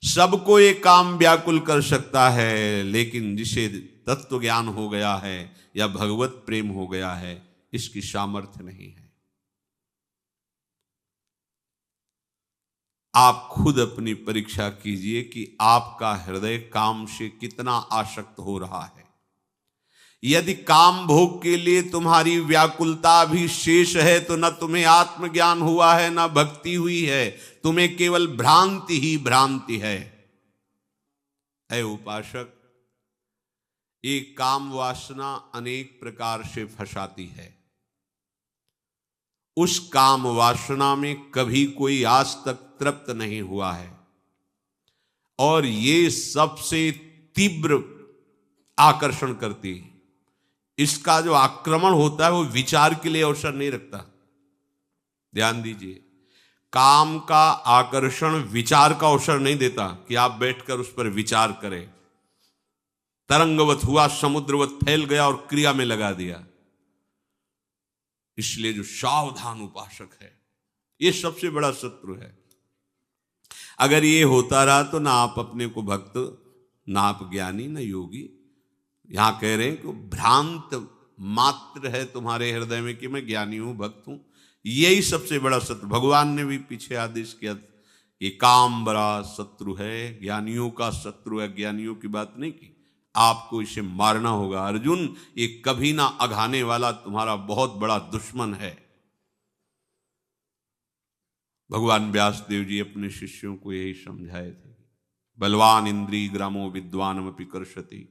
सबको ये काम व्याकुल कर सकता है, लेकिन जिसे तत्व ज्ञान हो गया है या भगवत प्रेम हो गया है, इसकी सामर्थ्य नहीं है। आप खुद अपनी परीक्षा कीजिए कि आपका हृदय काम से कितना आसक्त हो रहा है। यदि काम भोग के लिए तुम्हारी व्याकुलता भी शेष है तो न तुम्हें आत्मज्ञान हुआ है, न भक्ति हुई है, तुम्हें केवल भ्रांति ही भ्रांति है। ऐ उपासक, एक काम वासना अनेक प्रकार से फंसाती है। उस काम वासना में कभी कोई आज तक तृप्त नहीं हुआ है, और ये सबसे तीव्र आकर्षण करती है। इसका जो आक्रमण होता है वो विचार के लिए अवसर नहीं रखता। ध्यान दीजिए, काम का आकर्षण विचार का अवसर नहीं देता कि आप बैठकर उस पर विचार करें। तरंगवत हुआ, समुद्रवत फैल गया और क्रिया में लगा दिया। इसलिए जो सावधान उपासक है, ये सबसे बड़ा शत्रु है। अगर ये होता रहा तो ना आप अपने को भक्त, ना आप ज्ञानी, ना योगी। यहां कह रहे हैं कि भ्रांत मात्र है तुम्हारे हृदय में कि मैं ज्ञानी हूं, भक्त हूं। यही सबसे बड़ा शत्रु। भगवान ने भी पीछे आदेश किया कि काम बड़ा शत्रु है, ज्ञानियों का शत्रु है। ज्ञानियों की बात नहीं की, आपको इसे मारना होगा। अर्जुन, ये कभी ना अघाने वाला तुम्हारा बहुत बड़ा दुश्मन है। भगवान व्यासदेव जी अपने शिष्यों को यही समझाए थे। बलवान इंद्रिय ग्रामो विद्वानमपि कर्षति,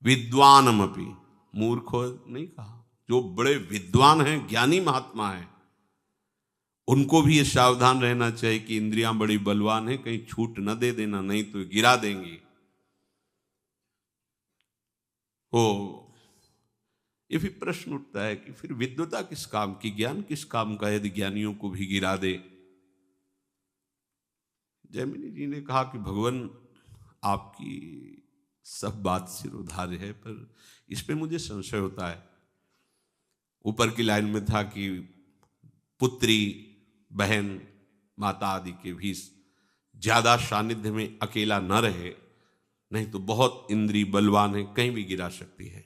विद्वानमपि, मूर्खो नहीं कहा। जो बड़े विद्वान हैं, ज्ञानी महात्मा हैं, उनको भी ये सावधान रहना चाहिए कि इंद्रियां बड़ी बलवान हैं, कहीं छूट न दे देना, नहीं तो गिरा देंगी। ये फिर प्रश्न उठता है कि फिर विद्वता किस काम की, ज्ञान किस काम का, यदि ज्ञानियों को भी गिरा दे। जैमिनी जी ने कहा कि भगवान आपकी सब बात सिरोधार्य है, पर इस पे मुझे संशय होता है। ऊपर की लाइन में था कि पुत्री, बहन, माता आदि के भी ज्यादा सानिध्य में अकेला न रहे, नहीं तो बहुत इंद्रिय बलवान है, कहीं भी गिरा सकती है।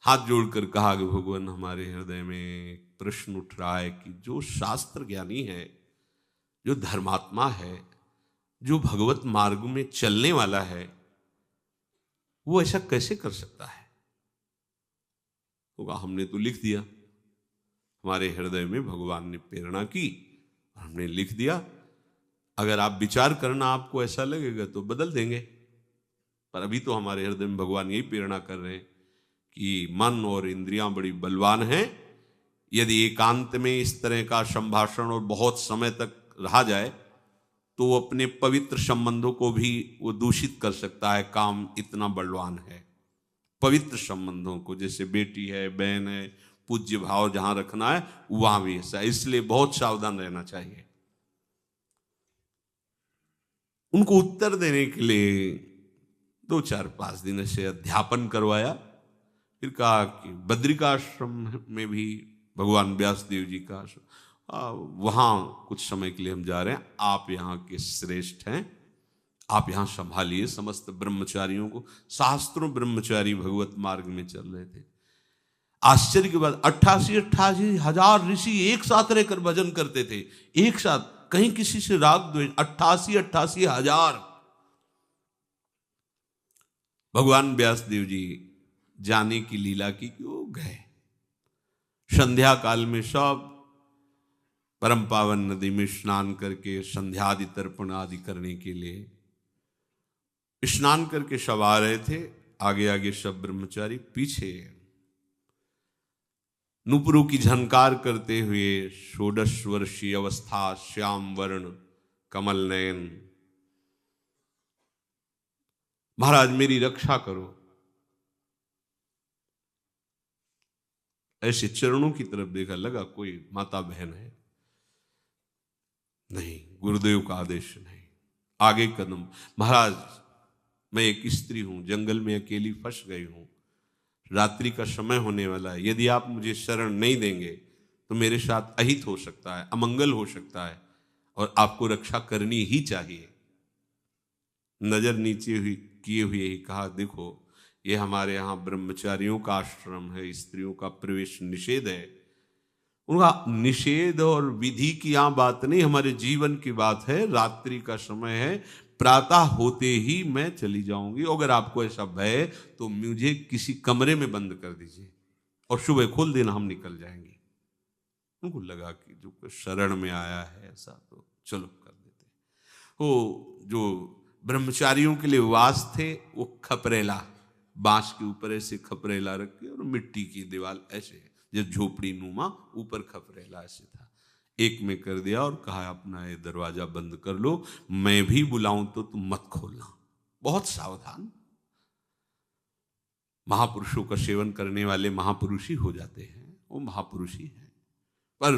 हाथ जोड़कर कहा कि भगवान, हमारे हृदय में एक प्रश्न उठ रहा है कि जो शास्त्र ज्ञानी है, जो धर्मात्मा है, जो भगवत मार्ग में चलने वाला है, वो ऐसा कैसे कर सकता है? होगा हमने तो लिख दिया, हमारे हृदय में भगवान ने प्रेरणा की, हमने लिख दिया। अगर आप विचार करना आपको ऐसा लगेगा तो बदल देंगे, पर अभी तो हमारे हृदय में भगवान यही प्रेरणा कर रहे हैं कि मन और इंद्रियां बड़ी बलवान हैं। यदि एकांत में इस तरह का संभाषण और बहुत समय तक रहा जाए तो वो अपने पवित्र संबंधों को भी वो दूषित कर सकता है। काम इतना बलवान है, पवित्र संबंधों को, जैसे बेटी है, बहन है, पूज्य भाव जहां रखना है वहां भी ऐसा। इसलिए बहुत सावधान रहना चाहिए। उनको उत्तर देने के लिए 2-4-5 दिन ऐसे अध्यापन करवाया। फिर कहा कि बद्रिकाश्रम में भी भगवान व्यासदेव जी का वहां कुछ समय के लिए हम जा रहे हैं, आप यहाँ के श्रेष्ठ हैं, आप यहाँ संभालिए समस्त ब्रह्मचारियों को। शास्त्रों ब्रह्मचारी भगवत मार्ग में चल रहे थे। आश्चर्य की बात, 88 हजार ऋषि एक साथ रहकर भजन करते थे, एक साथ, कहीं किसी से राग द्वेष। 88 हजार। भगवान व्यासदेव जी जाने की लीला की क्यों गए। संध्या काल में सब परम पावन नदी में स्नान करके संध्यादि तर्पण आदि करने के लिए स्नान करके सब आ रहे थे। आगे आगे सब ब्रह्मचारी, पीछे नुपुरों की झनकार करते हुए 16 वर्षीय अवस्था, श्याम वर्ण, कमल नयन, महाराज मेरी रक्षा करो, ऐसे चरणों की तरफ देखा। लगा कोई माता बहन है, नहीं, गुरुदेव का आदेश नहीं। आगे कदम, महाराज मैं एक स्त्री हूं, जंगल में अकेली फंस गई हूं, रात्रि का समय होने वाला है, यदि आप मुझे शरण नहीं देंगे तो मेरे साथ अहित हो सकता है, अमंगल हो सकता है। और आपको रक्षा करनी ही चाहिए। नजर नीचे हुई किए हुए ही कहा, देखो ये हमारे यहाँ ब्रह्मचारियों का आश्रम है, स्त्रियों का प्रवेश निषेध है। उनका निषेध और विधि की यहाँ बात नहीं, हमारे जीवन की बात है। रात्रि का समय है, प्रातः होते ही मैं चली जाऊंगी। अगर आपको ऐसा भय है तो मुझे किसी कमरे में बंद कर दीजिए और सुबह खोल देना, हम निकल जाएंगे। उनको लगा कि जो शरण में आया है ऐसा, तो चलो कर देते। वो जो ब्रह्मचारियों के लिए वास थे वो खपरेला, बांस के ऊपर ऐसे खपरेला रख के और मिट्टी की दीवार ऐसे जैसे झोपड़ी नुमा, ऊपर खपरेला ऐसे था, एक में कर दिया और कहा अपना ये दरवाजा बंद कर लो, मैं भी बुलाऊं तो तुम मत खोलना। बहुत सावधान। महापुरुषों का सेवन करने वाले महापुरुष ही हो जाते हैं, वो महापुरुष ही हैं। पर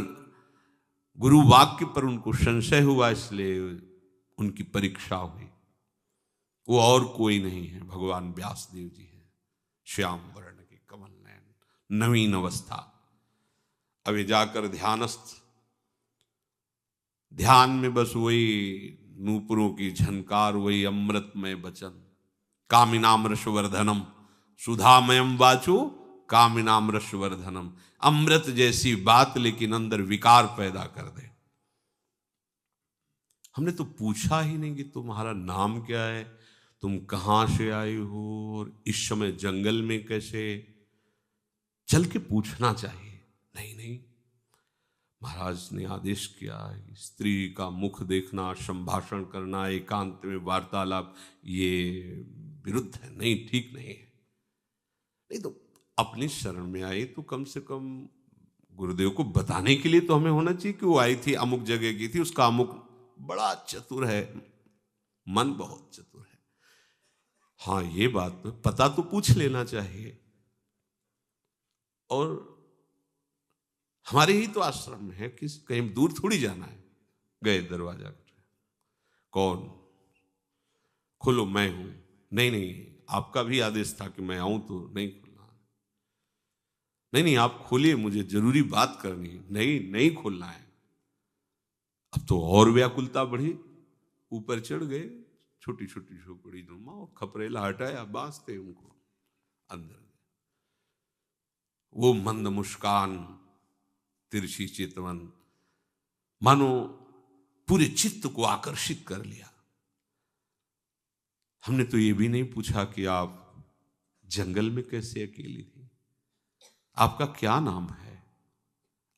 गुरु वाक्य पर उनको संशय हुआ, इसलिए उनकी परीक्षा हुई। वो और कोई नहीं है, भगवान व्यासदेव जी हैं, श्याम वर्ण के कमल नयन, नवीन अवस्था। अभी जाकर ध्यानस्थ, ध्यान में बस वही नूपुरों की झनकार, वही अमृतमय वचन, कामिनाम रसवर्धनम सुधामयम वाचो कामिनाम रसवर्धनम। अमृत जैसी बात लेकिन अंदर विकार पैदा कर दे। हमने तो पूछा ही नहीं कि तुम्हारा नाम क्या है, तुम कहां से आए हो और इस समय जंगल में कैसे, चल के पूछना चाहिए। नहीं नहीं, महाराज ने आदेश किया है, स्त्री का मुख देखना, संभाषण करना, एकांत में वार्तालाप, ये विरुद्ध है, नहीं, ठीक नहीं है। नहीं तो अपनी शरण में आई तो कम से कम गुरुदेव को बताने के लिए तो हमें होना चाहिए कि वो आई थी, अमुक जगह की थी, उसका अमुक, बड़ा चतुर है मन, बहुत चतुर है। हाँ, ये बात तो पता तो पूछ लेना चाहिए। और हमारे ही तो आश्रम में है, किस कहीं दूर थोड़ी जाना है। गए दरवाजा, कौन, खोलो, मैं हूं। नहीं नहीं, आपका भी आदेश था कि मैं आऊं तो नहीं खोलना। नहीं नहीं, आप खोलिए, मुझे जरूरी बात करनी है। नहीं नहीं खोलना है। अब तो और व्याकुलता बढ़ी, ऊपर चढ़ गए, छोटी छोटी झोपड़ी नुमा, और खपरेला हटाया, बांस थे उनको अंदर। वो मंद मुस्कान, तिरछी चितवन, मानो पूरे चित्त को आकर्षित कर लिया। हमने तो ये भी नहीं पूछा कि आप जंगल में कैसे अकेली थी, आपका क्या नाम है,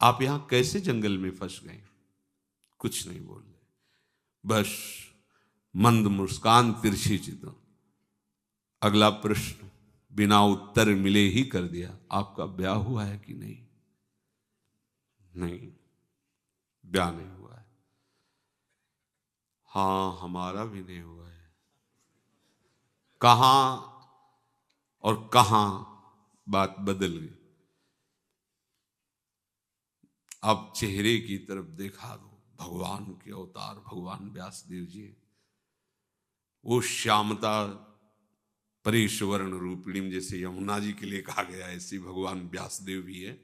आप यहां कैसे जंगल में फंस गए। कुछ नहीं बोल रहे, बस मंद मुस्कान, तिरछी चितवन। अगला प्रश्न बिना उत्तर मिले ही कर दिया, आपका ब्याह हुआ है कि नहीं। नहीं, ब्याह नहीं हुआ है। हाँ, हमारा भी नहीं हुआ है। कहां और कहां बात बदल गई। अब चेहरे की तरफ देखा दो, भगवान के अवतार भगवान व्यासदेव जी, वो श्यामता परेशवर्ण रूपिणी, जैसे यमुना जी के लिए कहा गया, ऐसे भगवान व्यासदेव भी है।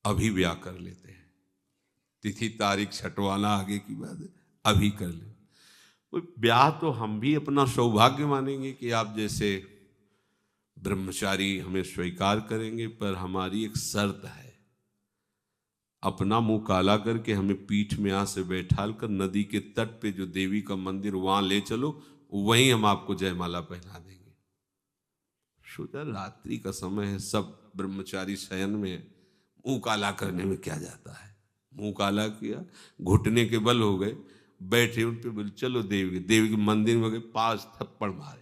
अभी ब्याह कर लेते हैं, तिथि तारीख छटवाना आगे की बात है, अभी कर ले। ब्याह तो हम भी अपना सौभाग्य मानेंगे कि आप जैसे ब्रह्मचारी हमें स्वीकार करेंगे, पर हमारी एक शर्त है, अपना मुंह काला करके हमें पीठ में यहां से बैठाल कर नदी के तट पे जो देवी का मंदिर वहां ले चलो, वहीं हम आपको जयमाला पहना देंगे। सोचा रात्रि का समय है, सब ब्रह्मचारी शयन में, मुंह काला करने में क्या जाता है। मुंह काला किया, घुटने के बल हो गए, बैठे उन पे बोले चलो देवी के मंदिर में गए, 5 थप्पड़ मारे।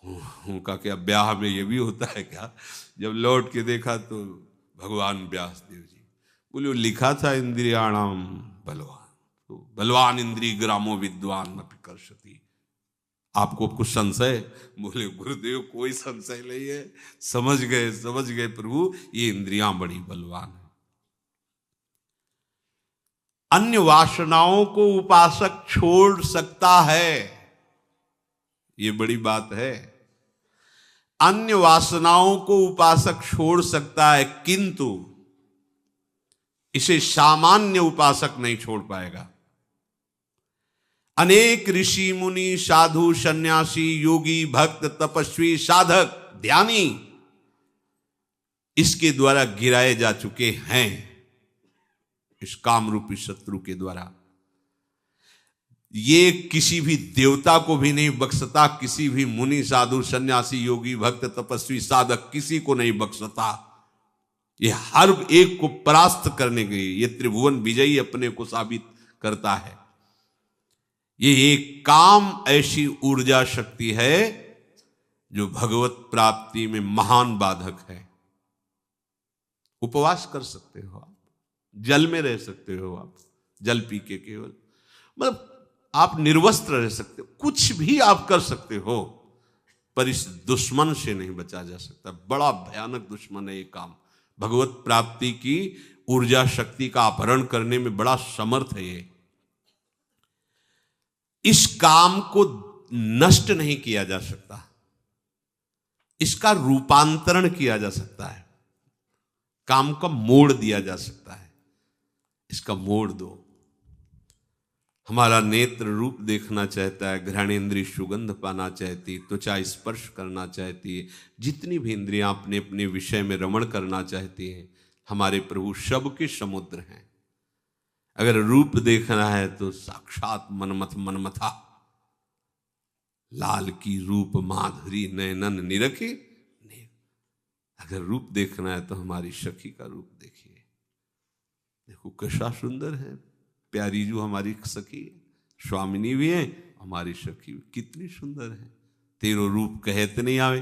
उनका क्या ब्याह में ये भी होता है क्या। जब लौट के देखा तो भगवान व्यासदेव जी बोले, लिखा था इंद्रियाणाम बलवान, तो बलवान इंद्रिय ग्रामो विद्वान न कर्षति। आपको कुछ संशय। बोले गुरुदेव कोई संशय नहीं है, समझ गए प्रभु, ये इंद्रियां बड़ी बलवान है। अन्य वासनाओं को उपासक छोड़ सकता है, ये बड़ी बात है। अन्य वासनाओं को उपासक छोड़ सकता है, किंतु इसे सामान्य उपासक नहीं छोड़ पाएगा। अनेक ऋषि मुनि साधु सन्यासी योगी भक्त तपस्वी साधक ध्यानी इसके द्वारा गिराए जा चुके हैं, इस कामरूपी शत्रु के द्वारा। ये किसी भी देवता को भी नहीं बख्शता, किसी भी मुनि साधु सन्यासी योगी भक्त तपस्वी साधक किसी को नहीं बख्शता। ये हर एक को परास्त करने के लिए ये त्रिभुवन विजयी अपने को साबित करता है। ये एक काम ऐसी ऊर्जा शक्ति है जो भगवत प्राप्ति में महान बाधक है। उपवास कर सकते हो आप, जल में रह सकते हो आप, जल पी के केवल, मतलब आप निर्वस्त्र रह सकते हो, कुछ भी आप कर सकते हो, पर इस दुश्मन से नहीं बचा जा सकता। बड़ा भयानक दुश्मन है ये काम। भगवत प्राप्ति की ऊर्जा शक्ति का अपहरण करने में बड़ा समर्थ है ये। इस काम को नष्ट नहीं किया जा सकता, इसका रूपांतरण किया जा सकता है, काम का मोड़ दिया जा सकता है। इसका मोड़ दो। हमारा नेत्र रूप देखना चाहता है, घ्राणेन्द्रिय सुगंध पाना चाहती, त्वचा स्पर्श करना चाहती है, जितनी भी इंद्रियां अपने अपने विषय में रमण करना चाहती हैं, हमारे प्रभु सब के समुद्र हैं। अगर रूप देखना है तो साक्षात मनमथ मनमथा, लाल की रूप माधुरी नयनन निरखे। अगर रूप देखना है तो हमारी सखी का रूप देखिए, देखो कैसा सुंदर है। प्यारी जो हमारी सखी है, स्वामिनी भी है, हमारी सखी भी कितनी सुंदर है। तेरो रूप कहत नहीं आवे।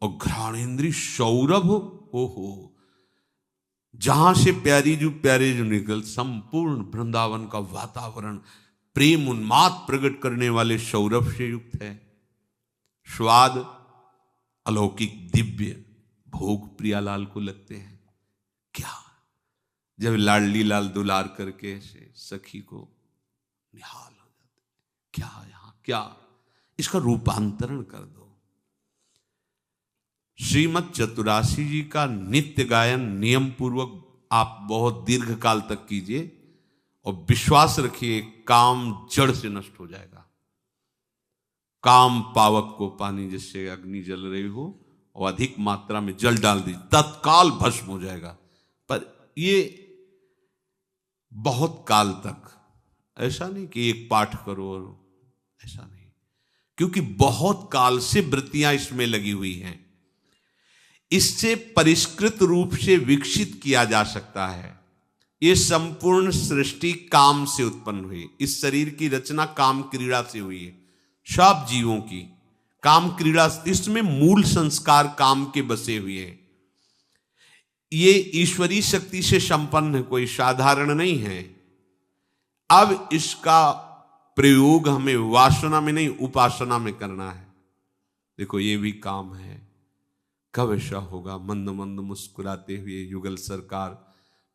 और घ्राणेन्द्रिय सौरभ हो, जहां से प्यारी जो निकल, संपूर्ण वृंदावन का वातावरण प्रेम उन्माद प्रकट करने वाले सौरभ से युक्त है। स्वाद अलौकिक दिव्य भोग प्रियालाल को लगते हैं। क्या जब लाडली लाल दुलार करके ऐसे सखी को निहाल हो जाते, क्या यहां क्या, इसका रूपांतरण कर दो। श्रीमद चतुरासी जी का नित्य गायन नियम पूर्वक आप बहुत दीर्घ काल तक कीजिए और विश्वास रखिए काम जड़ से नष्ट हो जाएगा। काम पावक को पानी जैसे अग्नि जल रही हो और अधिक मात्रा में जल डाल दीजिए, तत्काल भस्म हो जाएगा। पर ये बहुत काल तक, ऐसा नहीं कि एक पाठ करो और ऐसा नहीं, क्योंकि बहुत काल से वृत्तियां इसमें लगी हुई हैं। इससे परिष्कृत रूप से विकसित किया जा सकता है। ये संपूर्ण सृष्टि काम से उत्पन्न हुई, इस शरीर की रचना काम क्रीड़ा से हुई है। सब जीवों की काम क्रीड़ा, इसमें मूल संस्कार काम के बसे हुए हैं। ये ईश्वरीय शक्ति से संपन्न है, कोई साधारण नहीं है। अब इसका प्रयोग हमें वासना में नहीं उपासना में करना है। देखो ये भी काम है। कब ऐसा होगा? मंद मंद मुस्कुराते हुए युगल सरकार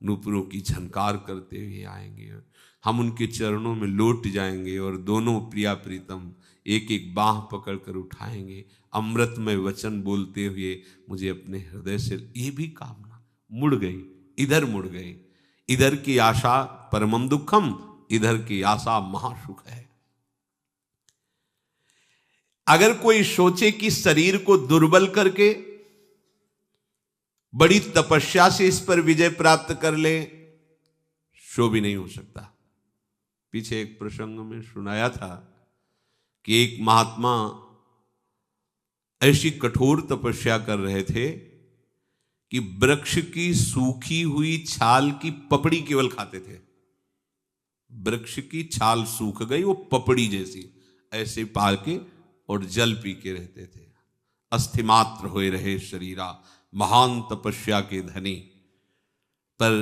नूपुरों की झनकार करते हुए आएंगे, हम उनके चरणों में लौट जाएंगे और दोनों प्रिया प्रीतम एक एक बाह पकड़कर उठाएंगे, अमृतमय वचन बोलते हुए मुझे अपने हृदय से। ये भी कामना मुड़ गई, इधर मुड़ गई। इधर की आशा परमम दुखम, इधर की आशा महासुख है। अगर कोई सोचे कि शरीर को दुर्बल करके बड़ी तपस्या से इस पर विजय प्राप्त कर ले, सो भी नहीं हो सकता। पीछे एक प्रसंग में सुनाया था कि एक महात्मा ऐसी कठोर तपस्या कर रहे थे कि वृक्ष की सूखी हुई छाल की पपड़ी केवल खाते थे। वृक्ष की छाल सूख गई, वो पपड़ी जैसी ऐसे पाल के और जल पी के रहते थे। अस्थिमात्र होए रहे शरीरा, महान तपस्या के धनी। पर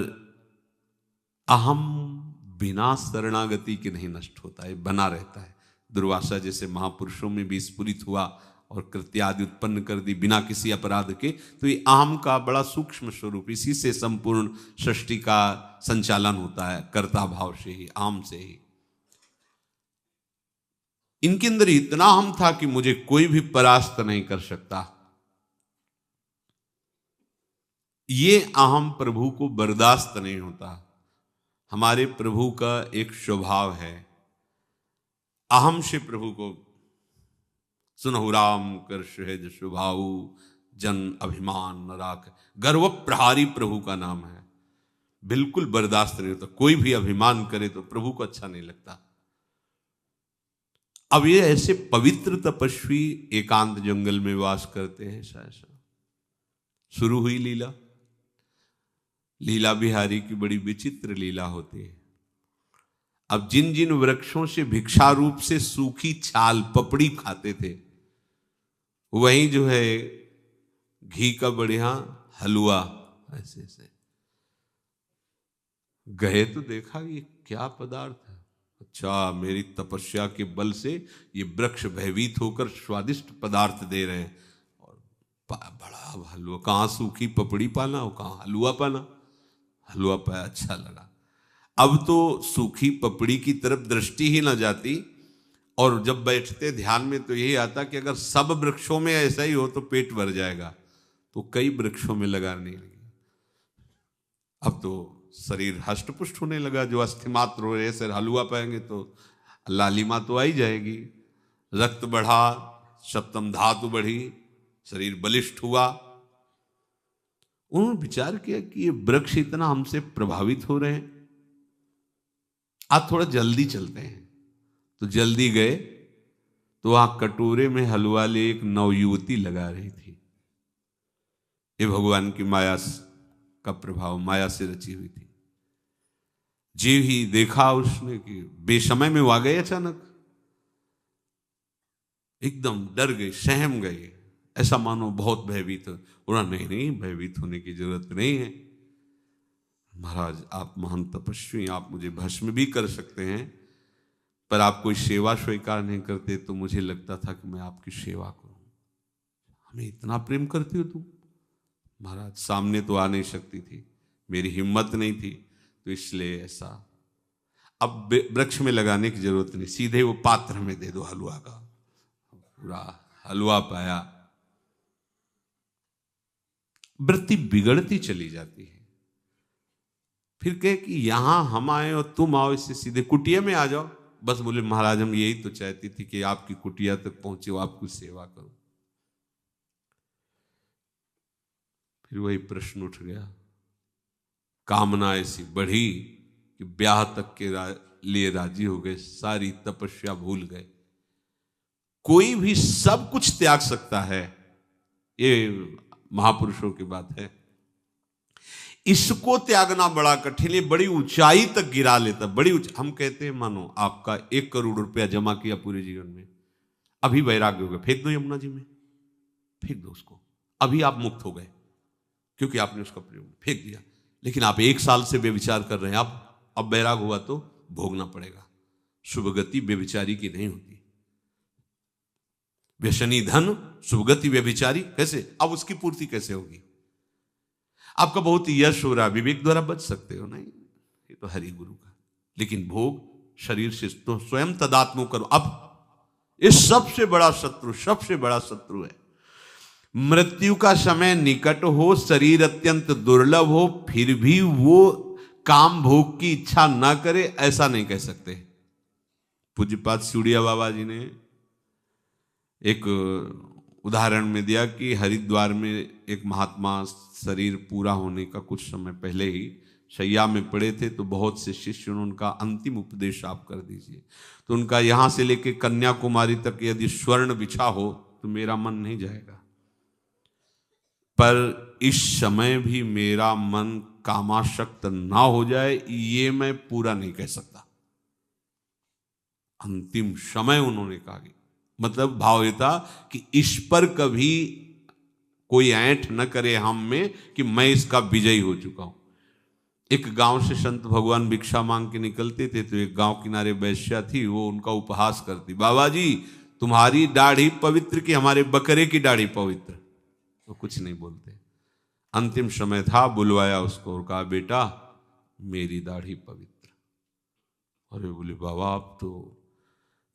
अहम बिना शरणागति के नहीं नष्ट होता है, बना रहता है। दुर्वासा जैसे महापुरुषों में भी स्फुरित हुआ और कृत्य आदि उत्पन्न कर दी बिना किसी अपराध के। तो ये अहम का बड़ा सूक्ष्म स्वरूप, इसी से संपूर्ण सृष्टि का संचालन होता है, कर्ता भाव से ही, अहम से ही। इनके अंदर इतना अहम था कि मुझे कोई भी परास्त नहीं कर सकता। ये अहम प्रभु को बर्दाश्त नहीं होता। हमारे प्रभु का एक स्वभाव है, अहम से प्रभु को सुनहु राम कर सहज स्वभाव, जन अभिमान न राख। गर्व प्रहारी प्रभु का नाम है, बिल्कुल बर्दाश्त नहीं होता। कोई भी अभिमान करे तो प्रभु को अच्छा नहीं लगता। अब ये ऐसे पवित्र तपस्वी एकांत जंगल में वास करते हैं। ऐसा शुरू हुई लीला। लीला बिहारी की बड़ी विचित्र लीला होती है। अब जिन जिन वृक्षों से भिक्षा रूप से सूखी छाल पपड़ी खाते थे, वहीं जो है घी का बढ़िया हलवा ऐसे ऐसे गए तो देखा ये क्या पदार्थ है। अच्छा, मेरी तपस्या के बल से ये वृक्ष भयभीत होकर स्वादिष्ट पदार्थ दे रहे हैं। और बड़ा हलवा, कहाँ सूखी पपड़ी पाना और कहाँ हलवा पाना। हलवा पाया, अच्छा लगा। अब तो सूखी पपड़ी की तरफ दृष्टि ही ना जाती, और जब बैठते ध्यान में तो यही आता कि अगर सब वृक्षों में ऐसा ही हो तो पेट भर जाएगा। तो कई वृक्षों में लगाने लगी। अब तो शरीर हष्टपुष्ट होने लगा। जो अस्थिमात्र हो रहे सर हलवा पाएंगे तो लालिमा तो आई जाएगी, रक्त बढ़ा, सप्तम धातु बढ़ी, शरीर बलिष्ठ हुआ। उन्होंने विचार किया कि ये वृक्ष इतना हमसे प्रभावित हो रहे हैं, आज थोड़ा जल्दी चलते हैं। तो जल्दी गए तो वहां कटोरे में हलवा ले एक नवयुवती लगा रही थी। ये भगवान की माया का प्रभाव, माया से रची हुई थी। जीव ही देखा उसने कि बेसमय में वो आ गए, अचानक एकदम डर गई, सहम गई, ऐसा मानो बहुत भयभीत। उन्होंने नहीं नहीं, भयभीत होने की जरूरत नहीं है महाराज, आप महान तपस्वी, आप मुझे भस्म भी कर सकते हैं, पर आप कोई सेवा स्वीकार नहीं करते तो मुझे लगता था कि मैं आपकी सेवा करूं। हमें इतना प्रेम करती हो तुम? महाराज सामने तो आ नहीं सकती थी, मेरी हिम्मत नहीं थी, तो इसलिए ऐसा। अब वृक्ष में लगाने की जरूरत नहीं, सीधे वो पात्र में दे दो हलवा का। पूरा हलवा पाया। वृत्ति बिगड़ती चली जाती है। फिर कहे कि यहां हम आए और तुम आओ, इससे सीधे कुटिया में आ जाओ। बस बोले महाराज हम यही तो चाहती थी कि आपकी कुटिया तक पहुंचे, आपकी सेवा करो। फिर वही प्रश्न उठ गया। कामना ऐसी बढ़ी कि ब्याह तक के लिए राजी हो गए, सारी तपस्या भूल गए। कोई भी सब कुछ त्याग सकता है, ये महापुरुषों की बात है। इसको त्यागना बड़ा कठिन है, बड़ी ऊंचाई तक गिरा लेता, बड़ी हम कहते हैं मानो आपका 1 करोड़ रुपया जमा किया पूरे जीवन में, अभी वैराग्य हो गया, फेंक दो यमुना जी में, फेंक दो उसको, अभी आप मुक्त हो गए क्योंकि आपने उसका प्रयोग फेंक दिया। लेकिन आप 1 साल से व्यभिचार कर रहे हैं, आप अब वैराग हुआ तो भोगना पड़ेगा। शुभ गति व्यभिचारी की नहीं होती। व्यसनी धन शुभ गति व्यभिचारी, कैसे? अब उसकी पूर्ति कैसे होगी? आपका बहुत यश हो रहा, विवेक द्वारा बच सकते हो, नहीं ये तो हरि गुरु का। लेकिन भोग शरीर से तो स्वयं तदात्म करो। अब ये सबसे बड़ा शत्रु, सबसे बड़ा शत्रु है। मृत्यु का समय निकट हो, शरीर अत्यंत दुर्लभ हो, फिर भी वो काम भोग की इच्छा ना करे, ऐसा नहीं कह सकते। पूज्यपाद सिउड़िया बाबा जी ने एक उदाहरण में दिया कि हरिद्वार में एक महात्मा शरीर पूरा होने का कुछ समय पहले ही शैया में पड़े थे, तो बहुत से शिष्यों ने उनका अंतिम उपदेश आप कर दीजिए। तो उनका यहां से लेके कन्याकुमारी तक यदि स्वर्ण बिछा हो तो मेरा मन नहीं जाएगा, पर इस समय भी मेरा मन कामाशक्त ना हो जाए ये मैं पूरा नहीं कह सकता। अंतिम समय उन्होंने कहा, मतलब भाव ये था कि इस पर कभी कोई ऐंठ न करे हम में कि मैं इसका विजयी हो चुका हूं। एक गांव से संत भगवान भिक्षा मांग के निकलते थे, तो एक गांव किनारे वैश्या थी, वो उनका उपहास करती, बाबा जी तुम्हारी दाढ़ी पवित्र कि हमारे बकरे की दाढ़ी पवित्र? तो कुछ नहीं बोलते। अंतिम समय था, बुलवाया उसको और कहा बेटा मेरी दाढ़ी पवित्र। अरे बोले बाबा आप तो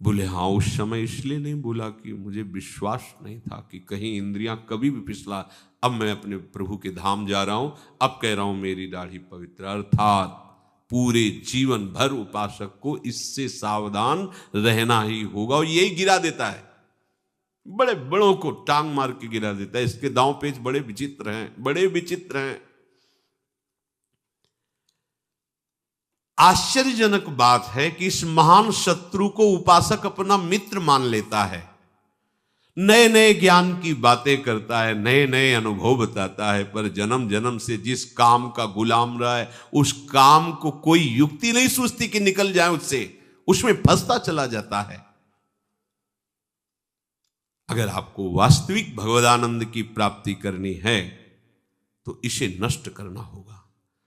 बोले हाँ, उस समय इसलिए नहीं बोला कि मुझे विश्वास नहीं था कि कहीं इंद्रियां कभी भी फिसला। अब मैं अपने प्रभु के धाम जा रहा हूं, अब कह रहा हूं मेरी दाढ़ी पवित्र। अर्थात पूरे जीवन भर उपासक को इससे सावधान रहना ही होगा, और यही गिरा देता है, बड़े बड़ों को टांग मार के गिरा देता है। इसके दांव पेच बड़े विचित्र हैं, बड़े विचित्र हैं। आश्चर्यजनक बात है कि इस महान शत्रु को उपासक अपना मित्र मान लेता है, नए नए ज्ञान की बातें करता है, नए नए अनुभव बताता है, पर जन्म जन्म से जिस काम का गुलाम रहा है उस काम को कोई युक्ति नहीं सूझती कि निकल जाए उससे, उसमें फंसता चला जाता है। अगर आपको वास्तविक भगवदानंद की प्राप्ति करनी है तो इसे नष्ट करना होगा।